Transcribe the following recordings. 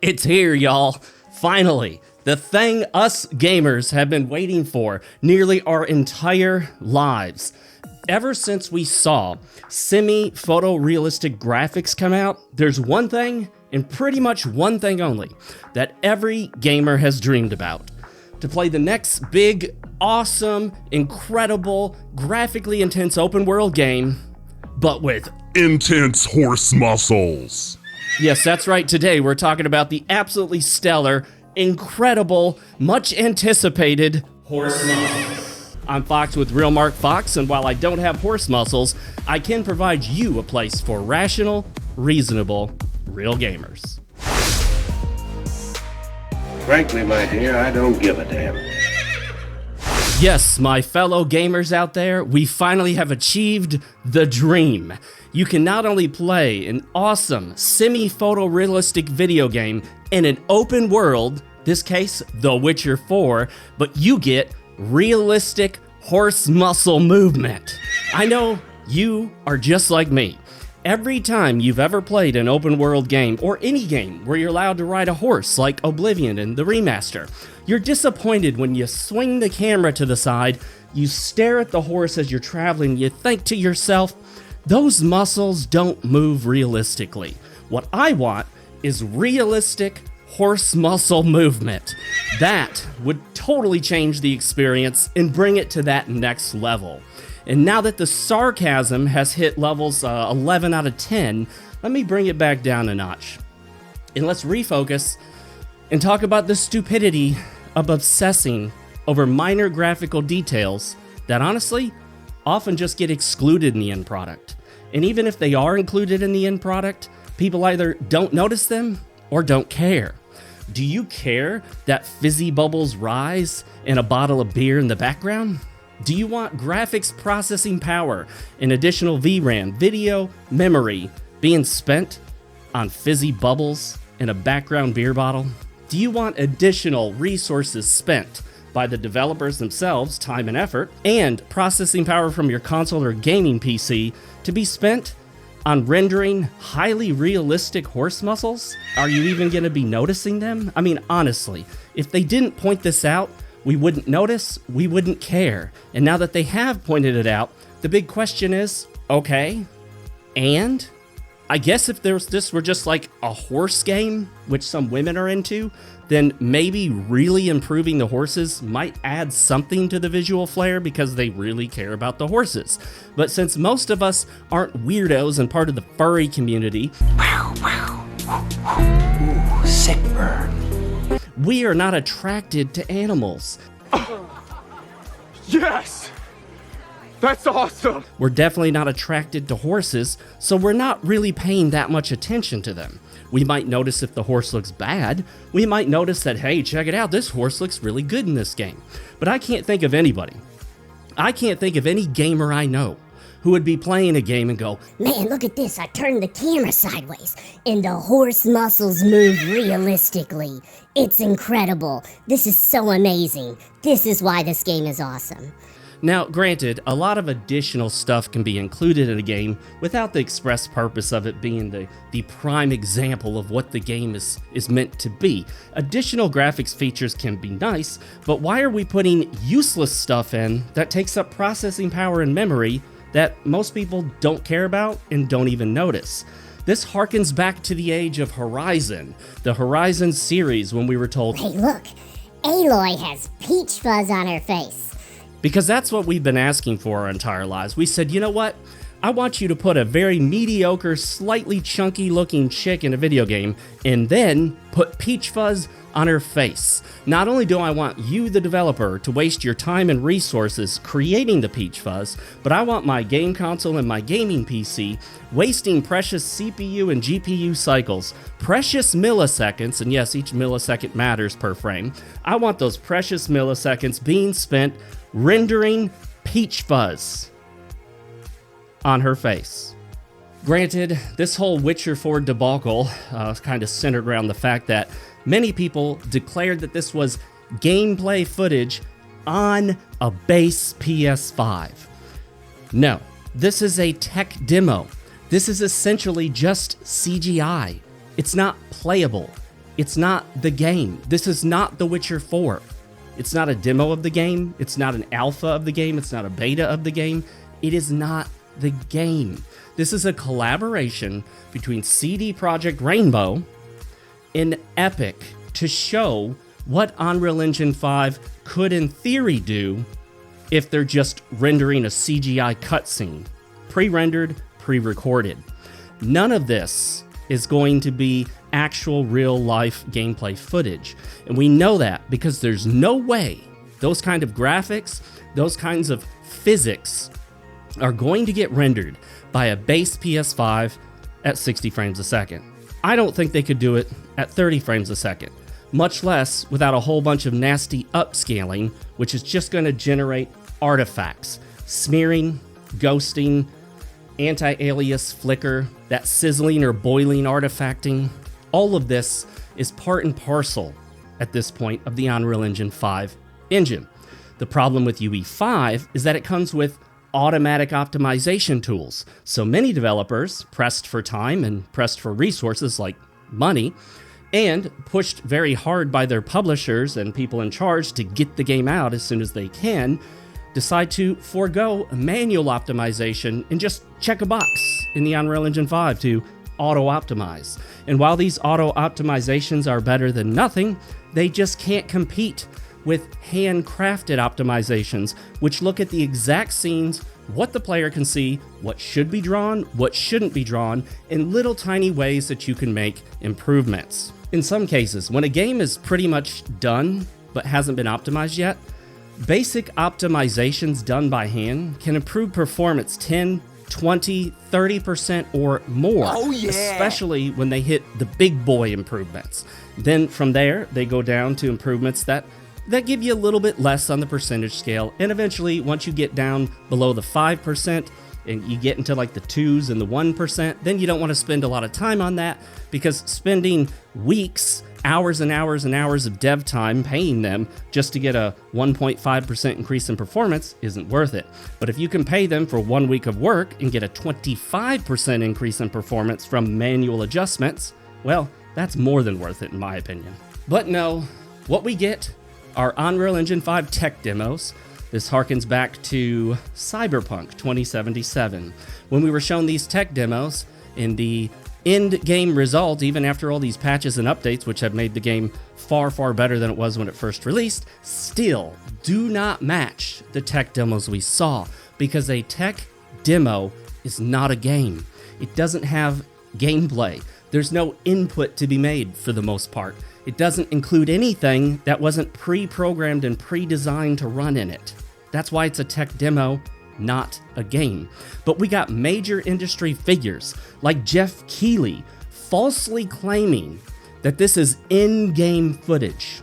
It's here, y'all. Finally, the thing us gamers have been waiting for nearly our entire lives. Ever since we saw semi-photorealistic graphics come out, there's one thing, and pretty much one thing only, that every gamer has dreamed about. To play the next big, awesome, incredible, graphically intense open world game, but with intense horse muscles. Yes, that's right. Today we're talking about the absolutely stellar, incredible, much anticipated horse muscles. I'm Fox with RealMarcFoxx, and while I don't have horse muscles, I can provide you a place for rational, reasonable, real gamers. Frankly, my dear, I don't give a damn. Yes, my fellow gamers out there, we finally have achieved the dream. You can not only play an awesome semi-photorealistic video game in an open world, this case, The Witcher 4, but you get realistic horse muscle movement. I know you are just like me. Every time you've ever played an open world game, or any game where you're allowed to ride a horse like Oblivion and the remaster, you're disappointed when you swing the camera to the side, you stare at the horse as you're traveling, you think to yourself, those muscles don't move realistically. What I want is realistic horse muscle movement. That would totally change the experience and bring it to that next level. And now that the sarcasm has hit levels 11 out of 10, let me bring it back down a notch. And let's refocus and talk about the stupidity of obsessing over minor graphical details that honestly often just get excluded in the end product. And even if they are included in the end product, people either don't notice them or don't care. Do you care that fizzy bubbles rise in a bottle of beer in the background? Do you want graphics processing power and additional VRAM, video memory, being spent on fizzy bubbles in a background beer bottle? Do you want additional resources spent by the developers themselves, time and effort, and processing power from your console or gaming PC to be spent on rendering highly realistic horse muscles? Are you even going to be noticing them? I mean, honestly, if they didn't point this out, we wouldn't notice, we wouldn't care. And now that they have pointed it out, the big question is, okay, and? I guess if this were just like a horse game, which some women are into, then maybe really improving the horses might add something to the visual flair because they really care about the horses. But since most of us aren't weirdos and part of the furry community, Ooh, sick burn. we are not attracted to animals. Yes! That's awesome! We're definitely not attracted to horses, so we're not really paying that much attention to them. We might notice if the horse looks bad. We might notice that, hey, check it out, this horse looks really good in this game. But I can't think of anybody. I can't think of any gamer I know who would be playing a game and go, man, look at this, I turned the camera sideways, and the horse muscles move realistically. It's incredible. This is so amazing. This is why this game is awesome. Now, granted, a lot of additional stuff can be included in a game without the express purpose of it being the prime example of what the game is meant to be. Additional graphics features can be nice, but why are we putting useless stuff in that takes up processing power and memory that most people don't care about and don't even notice? This harkens back to the age of Horizon, the Horizon series, when we were told, Hey, look, Aloy has peach fuzz on her face. because that's what we've been asking for our entire lives. We said, you know what? I want you to put a very mediocre, slightly chunky looking chick in a video game and then put peach fuzz on her face. Not only do I want you, the developer, to waste your time and resources creating the peach fuzz, but I want my game console and my gaming PC wasting precious CPU and GPU cycles, precious milliseconds, and yes, each millisecond matters per frame. I want those precious milliseconds being spent rendering peach fuzz on her face. Granted, this whole Witcher 4 debacle kind of centered around the fact that many people declared that this was gameplay footage on a base PS5. No, this is a tech demo. This is essentially just CGI. It's not playable. It's not the game. This is not The Witcher 4. It's not a demo of the game. It's not an alpha of the game. It's not a beta of the game. It is not the game. This is a collaboration between CD Projekt Rainbow and Epic to show what Unreal Engine 5 could in theory do if they're just rendering a CGI cutscene. Pre-rendered, pre-recorded. None of this is going to be actual real-life gameplay footage. And we know that because there's no way those kind of graphics, those kinds of physics are going to get rendered by a base PS5 at 60 frames a second. I don't think they could do it at 30 frames a second, much less without a whole bunch of nasty upscaling, which is just going to generate artifacts, smearing, ghosting, anti-alias flicker, that sizzling or boiling artifacting. All of this is part and parcel at this point of the Unreal Engine 5 engine. The problem with UE5 is that it comes with automatic optimization tools. So many developers, pressed for time and pressed for resources like money, and pushed very hard by their publishers and people in charge to get the game out as soon as they can, decide to forego manual optimization and just check a box in the Unreal Engine 5 to auto-optimize. And while these auto-optimizations are better than nothing, they just can't compete with handcrafted optimizations, which look at the exact scenes, what the player can see, what should be drawn, what shouldn't be drawn, in little tiny ways that you can make improvements. In some cases, when a game is pretty much done but hasn't been optimized yet, basic optimizations done by hand can improve performance 10, 20, 30% or more, especially when they hit the big boy improvements. Then from there, they go down to improvements that give you a little bit less on the percentage scale, and eventually, once you get down below the 5%, and you get into like the 2s and the 1%, then you don't want to spend a lot of time on that, because spending weeks, hours and hours and hours of dev time paying them just to get a 1.5% increase in performance isn't worth it. But if you can pay them for 1 week of work and get a 25% increase in performance from manual adjustments, well, that's more than worth it in my opinion. But no, what we get are Unreal Engine 5 tech demos. This harkens back to Cyberpunk 2077, when we were shown these tech demos, in the end game result, even after all these patches and updates, which have made the game far, far better than it was when it first released, still do not match the tech demos we saw, because a tech demo is not a game. It doesn't have gameplay. There's no input to be made for the most part. It doesn't include anything that wasn't pre-programmed and pre-designed to run in it. That's why it's a tech demo, not a game. But we got major industry figures like Jeff Keighley falsely claiming that this is in-game footage.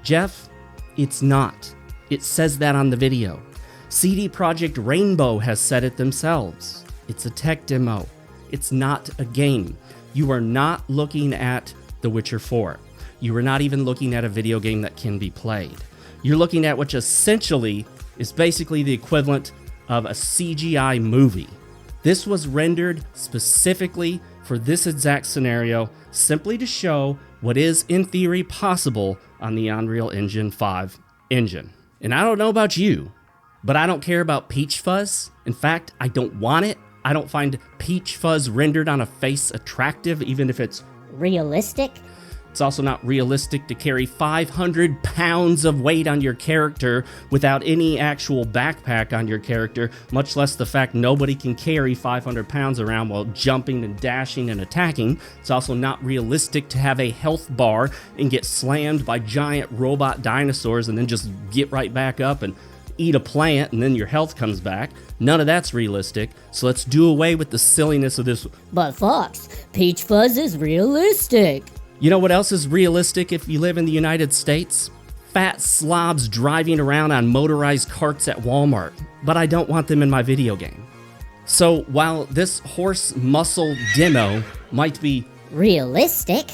Jeff, it's not. It says that on the video. CD Projekt Rainbow has said it themselves. It's a tech demo. It's not a game. You are not looking at The Witcher 4. You are not even looking at a video game that can be played. You're looking at what essentially is basically the equivalent of a CGI movie. This was rendered specifically for this exact scenario, simply to show what is, in theory, possible on the Unreal Engine 5 engine. And I don't know about you, but I don't care about peach fuzz. In fact, I don't want it. I don't find peach fuzz rendered on a face attractive, even if it's Realistic? It's also not realistic to carry 500 pounds of weight on your character without any actual backpack on your character, much less the fact nobody can carry 500 pounds around while jumping and dashing and attacking. It's also not realistic to have a health bar and get slammed by giant robot dinosaurs and then just get right back up and eat a plant and then your health comes back. None of that's realistic, so let's do away with the silliness of this. But Fox, peach fuzz is realistic. You know what else is realistic if you live in the United States? Fat slobs driving around on motorized carts at Walmart, but I don't want them in my video game. So while this horse muscle demo might be realistic,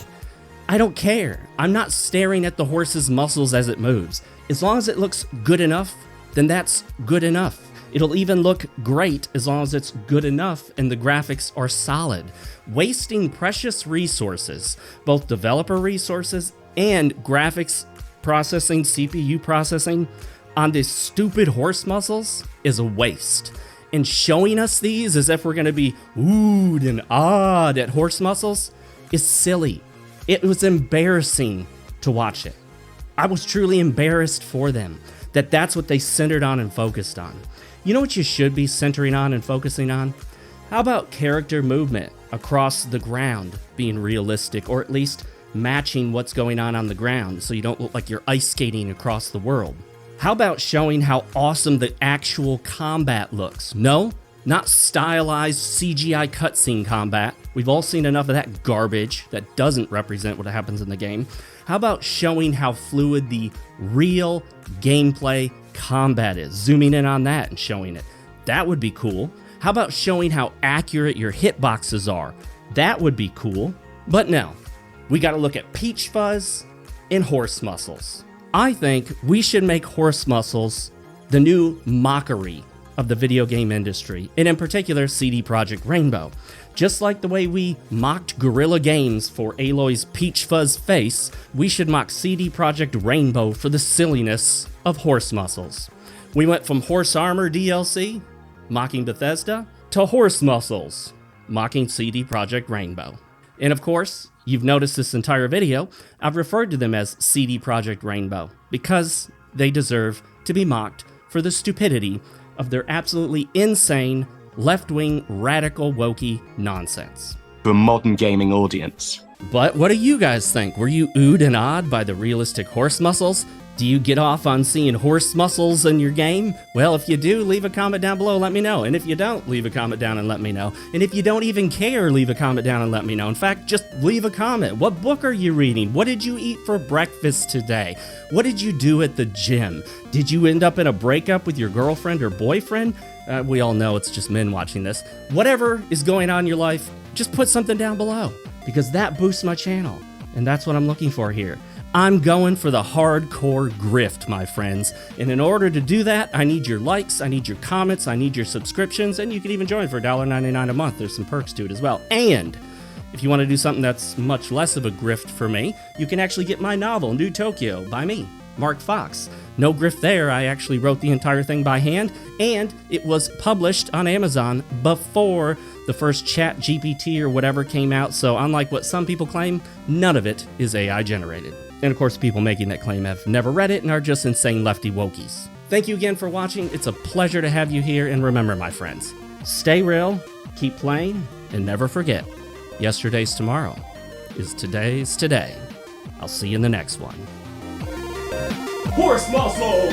I don't care. I'm not staring at the horse's muscles as it moves. As long as it looks good enough, then that's good enough. It'll even look great as long as it's good enough and the graphics are solid. Wasting precious resources, both developer resources and graphics processing, CPU processing, on this stupid horse muscles is a waste. And showing us these as if we're going to be oohed and awed at horse muscles is silly. It was embarrassing to watch it. I was truly embarrassed for them that that's what they centered on and focused on. You know what you should be centering on and focusing on? How about character movement across the ground being realistic, or at least matching what's going on the ground so you don't look like you're ice skating across the world? How about showing how awesome the actual combat looks? No, not stylized CGI cutscene combat. We've all seen enough of that garbage that doesn't represent what happens in the game. How about showing how fluid the real gameplay combat is? Zooming in on that and showing it. That would be cool. How about showing how accurate your hitboxes are? That would be cool. But no, we gotta look at peach fuzz and horse muscles. I think we should make horse muscles the new mockery of the video game industry, and in particular CD Projekt Rainbow. Just like the way we mocked Guerrilla Games for Aloy's peach fuzz face, we should mock CD Projekt Rainbow for the silliness of horse muscles. We went from Horse Armor DLC, mocking Bethesda, to horse muscles, mocking CD Projekt Rainbow. And of course, you've noticed this entire video, I've referred to them as CD Projekt Rainbow because they deserve to be mocked for the stupidity of their absolutely insane, left-wing, radical, wokey nonsense. For a modern gaming audience. But what do you guys think? Were you oohed and awed by the realistic horse muscles? Do you get off on seeing horse muscles in your game? Well, if you do, leave a comment down below, let me know. And if you don't, leave a comment down and let me know. And if you don't even care, leave a comment down and let me know. In fact, just leave a comment. What book are you reading? What did you eat for breakfast today? What did you do at the gym? Did you end up in a breakup with your girlfriend or boyfriend? We all know it's just men watching this. Whatever is going on in your life, just put something down below, because that boosts my channel. And that's what I'm looking for here. I'm going for the hardcore grift, my friends. And in order to do that, I need your likes, I need your comments, I need your subscriptions, and you can even join for $1.99 a month. There's some perks to it as well. And if you want to do something that's much less of a grift for me, you can actually get my novel, New Tokyo, by me, Mark Fox. No grift there, I actually wrote the entire thing by hand, and it was published on Amazon before the first ChatGPT or whatever came out, so unlike what some people claim, none of it is AI generated. And of course, people making that claim have never read it and are just insane lefty wokies. Thank you again for watching. It's a pleasure to have you here, and remember, my friends, stay real, keep playing, and never forget, yesterday's tomorrow is today's today. I'll see you in the next one. Horse muscles!